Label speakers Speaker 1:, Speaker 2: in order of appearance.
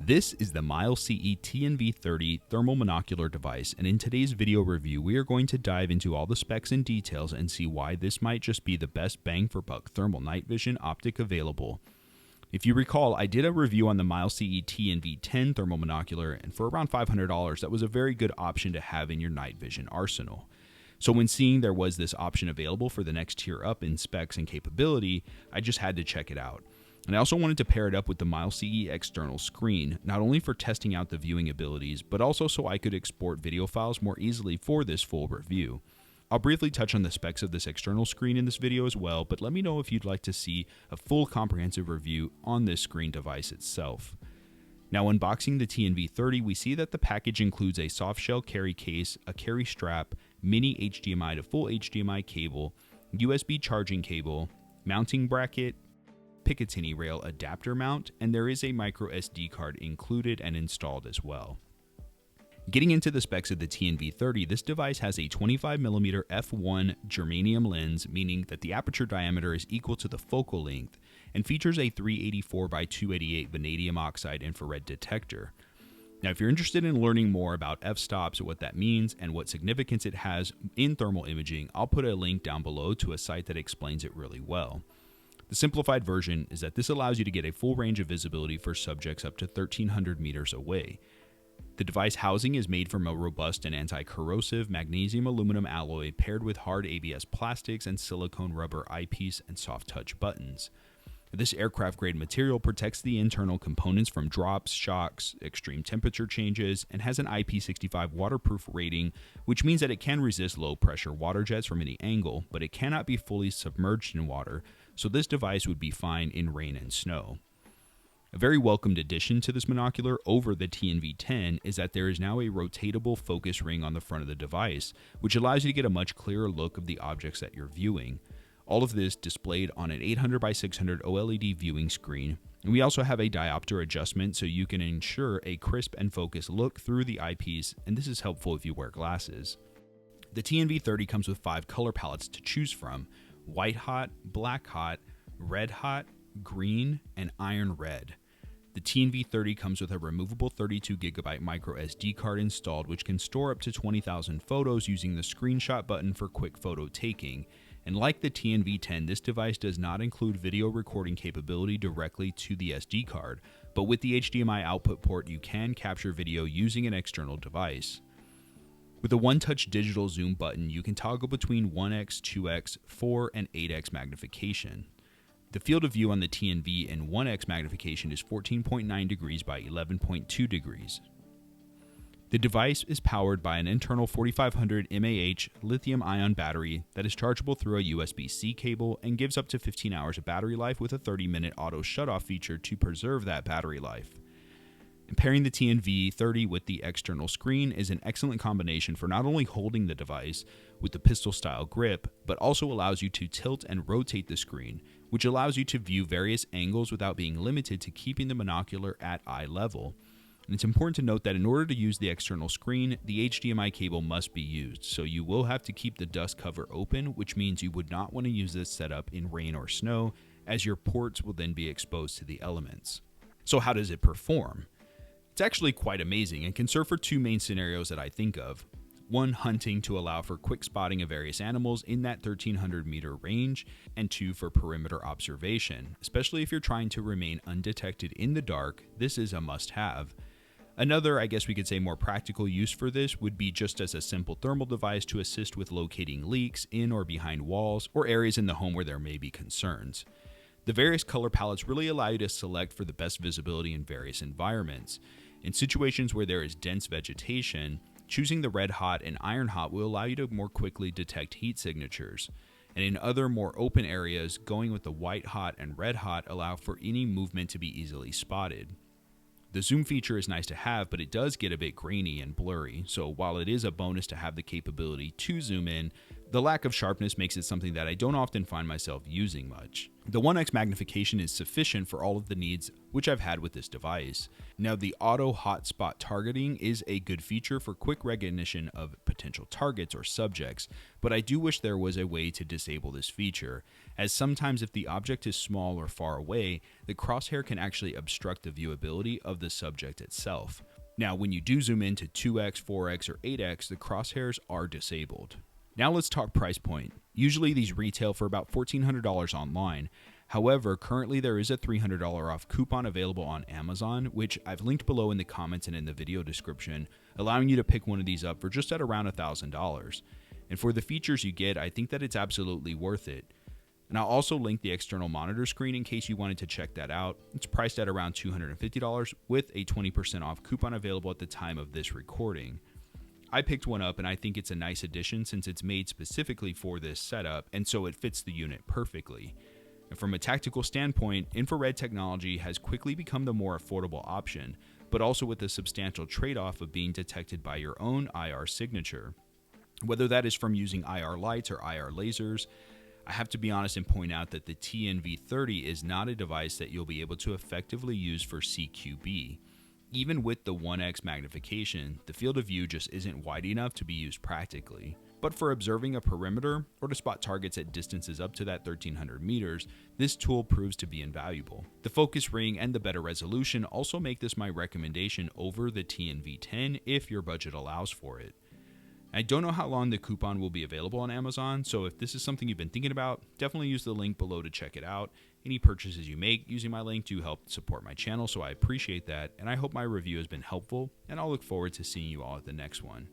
Speaker 1: This is the Mileseey TNV30 thermal monocular device, and in today's video review we are going to dive into all the specs and details and see why this might just be the best bang for buck thermal night vision optic available. If you recall, I did a review on the Mileseey TNV10 thermal monocular, and for around $500 that was a very good option to have in your night vision arsenal. So when seeing there was this option available for the next tier up in specs and capability, I just had to check it out. And I also wanted to pair it up with the Mileseey external screen, not only for testing out the viewing abilities, but also so I could export video files more easily for this full review. I'll briefly touch on the specs of this external screen in this video as well, but let me know if you'd like to see a full comprehensive review on this screen device itself. Now, unboxing the TNV30, we see that the package includes a soft shell carry case, a carry strap, mini HDMI to full HDMI cable, USB charging cable, mounting bracket, Picatinny rail adapter mount, and there is a micro SD card included and installed as well. Getting into the specs of the TNV30, this device has a 25mm f1 germanium lens, meaning that the aperture diameter is equal to the focal length, and features a 384 by 288 vanadium oxide infrared detector. Now, if you're interested in learning more about f-stops, what that means, and what significance it has in thermal imaging, I'll put a link down below to a site that explains it really well. The simplified version is that this allows you to get a full range of visibility for subjects up to 1,300 meters away. The device housing is made from a robust and anti-corrosive magnesium aluminum alloy paired with hard ABS plastics and silicone rubber eyepiece and soft touch buttons. This aircraft grade material protects the internal components from drops, shocks, extreme temperature changes, and has an IP65 waterproof rating, which means that it can resist low pressure water jets from any angle, but it cannot be fully submerged in water, so this device would be fine in rain and snow. A very welcomed addition to this monocular over the TNV10 is that there is now a rotatable focus ring on the front of the device, which allows you to get a much clearer look of the objects that you're viewing. All of this displayed on an 800 by 600 OLED viewing screen, and we also have a diopter adjustment so you can ensure a crisp and focused look through the eyepiece, and this is helpful if you wear glasses. The TNV30 comes with 5 color palettes to choose from: white hot, black hot, red hot, green, and iron red. The TNV30 comes with a removable 32GB micro SD card installed, which can store up to 20,000 photos using the screenshot button for quick photo taking. And like the TNV10, this device does not include video recording capability directly to the SD card, but with the HDMI output port you can capture video using an external device. With a one-touch digital zoom button, you can toggle between 1x, 2x, 4, and 8x magnification. The field of view on the TNV in 1x magnification is 14.9 degrees by 11.2 degrees. The device is powered by an internal 4500 mAh lithium-ion battery that is chargeable through a USB-C cable and gives up to 15 hours of battery life with a 30-minute auto shutoff feature to preserve that battery life. And pairing the TNV30 with the external screen is an excellent combination for not only holding the device with the pistol-style grip, but also allows you to tilt and rotate the screen, which allows you to view various angles without being limited to keeping the monocular at eye level. And it's important to note that in order to use the external screen, the HDMI cable must be used, so you will have to keep the dust cover open, which means you would not want to use this setup in rain or snow, as your ports will then be exposed to the elements. So how does it perform? It's actually quite amazing and can serve for 2 main scenarios that I think of. 1, hunting to allow for quick spotting of various animals in that 1,300 meter range, and 2, for perimeter observation. Especially if you're trying to remain undetected in the dark, this is a must-have. Another, I guess we could say more practical use for this would be just as a simple thermal device to assist with locating leaks in or behind walls or areas in the home where there may be concerns. The various color palettes really allow you to select for the best visibility in various environments. In situations where there is dense vegetation, choosing the red hot and iron hot will allow you to more quickly detect heat signatures. And in other more open areas, going with the white hot and red hot allow for any movement to be easily spotted. The zoom feature is nice to have, but it does get a bit grainy and blurry, so while it is a bonus to have the capability to zoom in, The lack of sharpness makes it something that I don't often find myself using much. The 1x magnification is sufficient for all of the needs which I've had with this device. Now, the auto hotspot targeting is a good feature for quick recognition of potential targets or subjects, but I do wish there was a way to disable this feature, as sometimes if the object is small or far away, the crosshair can actually obstruct the viewability of the subject itself. Now, when you do zoom into 2x, 4x, or 8x, the crosshairs are disabled. Now let's talk price point. Usually these retail for about $1,400 online. However, currently there is a $300 off coupon available on Amazon, which I've linked below in the comments and in the video description, allowing you to pick one of these up for just at around $1,000. And for the features you get, I think that it's absolutely worth it. And I'll also link the external monitor screen in case you wanted to check that out. It's priced at around $250 with a 20% off coupon available at the time of this recording. I picked one up and I think it's a nice addition since it's made specifically for this setup, and so it fits the unit perfectly. And from a tactical standpoint, infrared technology has quickly become the more affordable option, but also with a substantial trade-off of being detected by your own IR signature. Whether that is from using IR lights or IR lasers, I have to be honest and point out that the TNV30 is not a device that you'll be able to effectively use for CQB. Even with the 1x magnification, the field of view just isn't wide enough to be used practically. But for observing a perimeter or to spot targets at distances up to that 1300 meters, this tool proves to be invaluable. The focus ring and the better resolution also make this my recommendation over the TNV10 if your budget allows for it. I don't know how long the coupon will be available on Amazon, so if this is something you've been thinking about, definitely use the link below to check it out. Any purchases you make using my link do help support my channel, so I appreciate that, and I hope my review has been helpful, and I'll look forward to seeing you all at the next one.